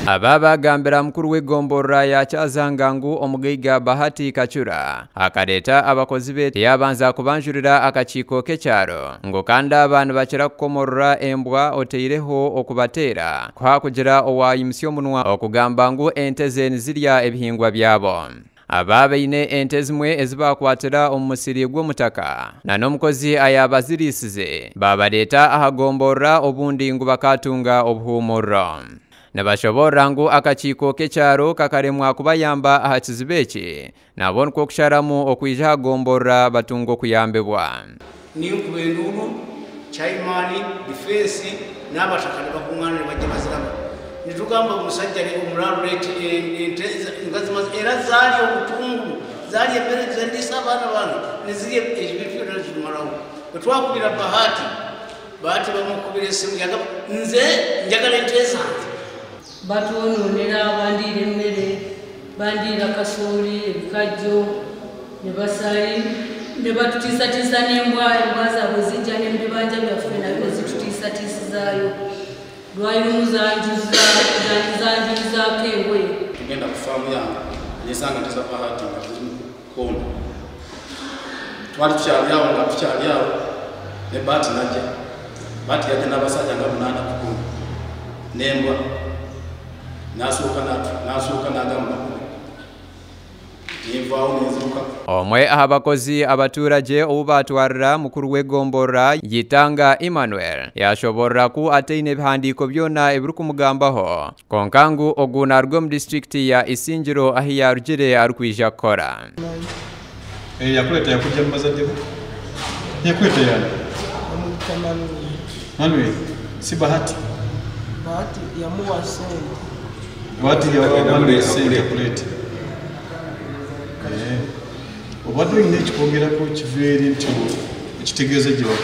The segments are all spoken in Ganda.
Ababa gambira mukuru w'eggombolola ya Kyazangangu omugaiga Bahati Kachura akaleta abakozi be yabanza kubanjurira akakiiko k'ekyalo ng'okanda abantu bakira kukomorora embwa oteireho okubateera kwakugira owayimusa omunwa okugamba ngu ente ze nizirya ebihingwa byabo. Ababaine ente zimwe ezibakwatira omu musiri gw'omutaka na n'omukozi ayabazirisize babaleta ahagomborora obundi ngu bakatunga obuhumurro. Nabashobora ngu akakiiko k'ekyalo kakaremwa kubayamba aha kizibu eki nabo nikwo kusharamu okwija hagomborora batunga okuyambibwa. Ninkuba enduulu chairman defense n'abataka ne bakuŋŋaana ne bajja baziraba ne tugamba omusajja omulaalo ente era zaali obutungu zaali emmere zendisa abaana bange ne ziri ebintu byonna zimalawo. Bwe twakubira Bahati bamukubira essimu yagamba nze njagala ente zange. Batwononera bandiira emmere, bandiira kasooli, ebikajjo, ne basali, ne batutiisatiisa n'embwa zaabwe zijja n'ebibanja byaffe nabyo zitutiisatiisizaayo. Lwali lumu zanjirizaako engoye. Tugenda ku faamu yange nesanga nte za Bahati nga ziri mu kkoona. Twali tukyali awo nga tukyali awo ne Bahati najja. Bahati yajja n'abasajja nga 8 ku 10 n'embwa. Nasooka n'agamba nivaawo nenziruka. Omwe abakozi abaturage obu batwarira mukuru w'eggombolola Yitanga Emmanuel yashoborera ku ateine ebihandiiko byona ebirikumugambaho konka ngu ogu naruga mu disitulikiti ya Isingiro ahi yarugire arikwija kukora. Yakuleta yakujja mu bazadde bo? Yakuleta yani? Manuel, si Bahati? Bahati yamuwa sente. Bahati yamuwa sente kuleta. Obadde olina ekikwogerako kiveeri nti ekitegeeza gye waka?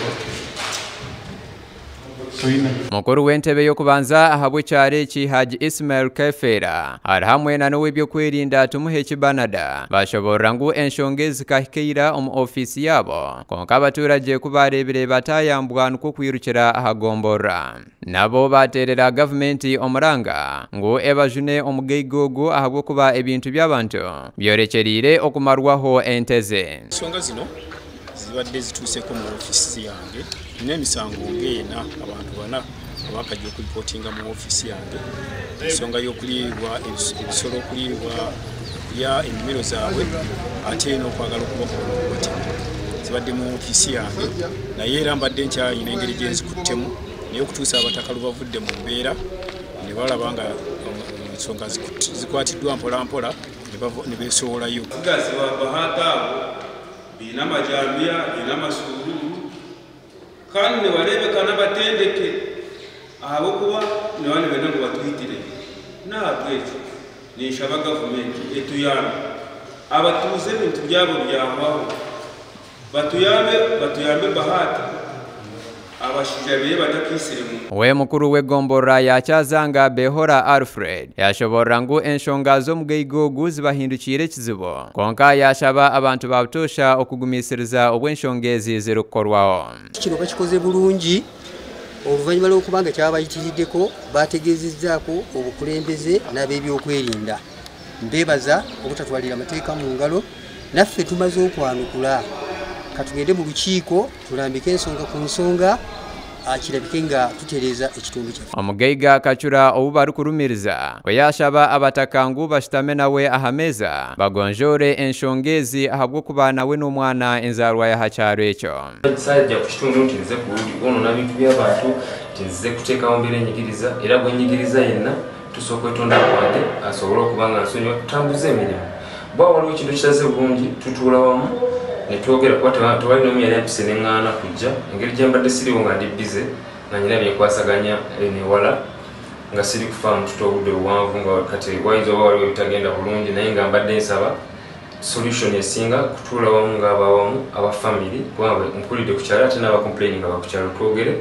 Mukuru w'entebe y'okubanza aha bw'ekyalo eki Haji Ismail Kefera ari hamwe na n'ow'ebyokwerinda Tumuhe Kibanada bashoborera ngu enshonga ezikahikeira omu ofisi yabo konka abaturage kubarebire batayambwa nikwo kwirukira ahagomborora. Nabo bateerera gavumenti omuranga ngu ebajune omugaiga ogu ahabw'okuba ebintu by'abantu byorekyereire okumarwaho ente ze. Ensonga zino zibadde zituuseeko mu ofisi yange n'emisango ng'ena abantu 4 abakajja okuripootinga mu ofisi yange. Ensonga y'okuliibwa ebisolo okulya ennimiro zaabwe ate n'okwagala okubakola zibadde mu ofisi yange naye era mbadde nkyayina engeri gye nzikuttemu naye okutuusa abataka lubavudde mu mbeera ne balaba nga ensonga zikwatiddwa mpolampola ne beesowolayo. Obugazi bwa Bahati abo birina amajambiya birina amasuululu kandi ne balebeka n'abatendeke abokuba ne bane bena ngo batuyitire naabwe ekyo ninshaba gavumenti etuyambe abatuuze ebintu byabo byavaho batuyambe Bahati abashija beye batakiisire mu. We mukuru w'eggombolola ya Kyazanga Behora Alfred yashoborera ngu enshonga z'omugaiga ogu zibahindukire ekizibu konka yashaba abantu ba butosha okugumisiriza obw'enshonga ezi zirikukorwaho. Kino bakikoze bulungi oluvannyuma lw'okubanga kyabayitiriddeko bategeezezzaako obukulembeze n'ab'ebyokwerinda. Mbeebaza obutatwalira amateeka mu ngalo naffe tumaze okwanukula katugende mu lukiiko tulambike ensonga ku nsonga kirabike nga tutereeza ekitundu kyaffe. Omugaiga Kachura obu barikurumiriza we yashaba abataka ngu bashitame nawe aha meeza bagonjore enshonga ezi ahabw'okuba nawe n'omwana enzarwa y'aha kyalo ekyo. Sajja ku kitundu nti nze kwonona bintu by'abantu nti nze kuteekawo mbeera enyigiriza era bwe nyigiriza yenna tusooka etonda kwange asobole okuba nga nsonyiwa tutambuza emirimu. Bwa waliwo ekintu kitaze bulungi tutuula wamu ne twogera kuba tewali n'omu yali ampise neŋŋaana kujja engeri gye mbadde siriwo nga ndi bize nga nyina byenkwasaganya newala nga siri kufaamu tuta obudde buwanvu nga kati wayinza oba waliwo ebitagenda bulungi naye nga mbadde nsaba solution esinga kutuula wamu ng'abawamu aba family kubanga mpulidde ku kyalo ate n'abakomplaini nga bakukyalo twogere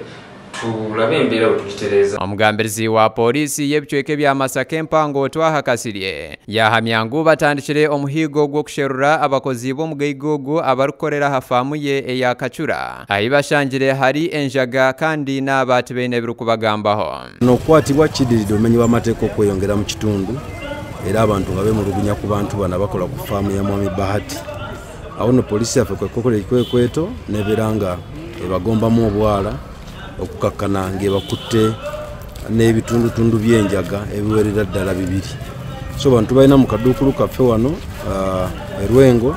tulabe embeera bwe tugitereeza. Omugambirizi wa poliisi y'ebicweka bya Masaka Empango Twaha Kasirye yahamya ngu batandikire omuhigo gw'okusherura abakozi b'omugaigi ogwo abarukorera ha faamu ye eya Kacura ahi bashangire hari enjaga kandi n'abantu baine ebirikubagambaho. N'okukwatibwa kidiridde obumenyi bw'amateeka okweyongera mu kitundu era abantu nga bemulugunya ku bantu bano abakola ku faamu ya Mwami Bahati. Awo no poliisi yaffe kwekokola ekikwekweto nebeera nga ebagombamu obwala okukakkana ng'ebakutte n'ebitundutundu by'enjaga ebiwerera ddala 2. So bantu balina mu kaduukulu kaffe wano Erwengo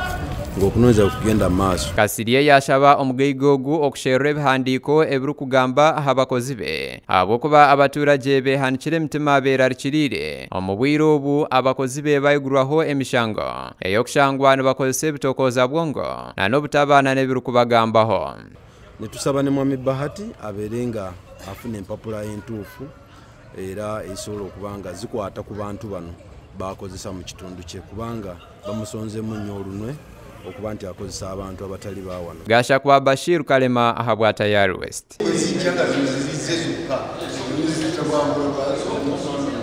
ng'okunoonyeza kugenda mu maaso. Kasirye yashaba omugaigi ogwo okusherura ebihandiiko ebirikugamba abakozi be habwokuba abaturage behanikire emitima beerarikiriire omu bwire obu abakozi be bayigurwaho emishango ey'okushangwa nibakozesa ebitokooza bwongo na n'obutabaana n'ebirikubagambaho. Netusaba ne Mwami Bahati abeere nga afuna empapula entuufu era esobola okuba nga zikwata ku bantu bano bakozesa mu kitundu kye kubanga bamusonzemu nnyo olunwe okuba nti akozesa abantu abatali bawano. Gasha kwa Bashir Kalema habwa Tayari West.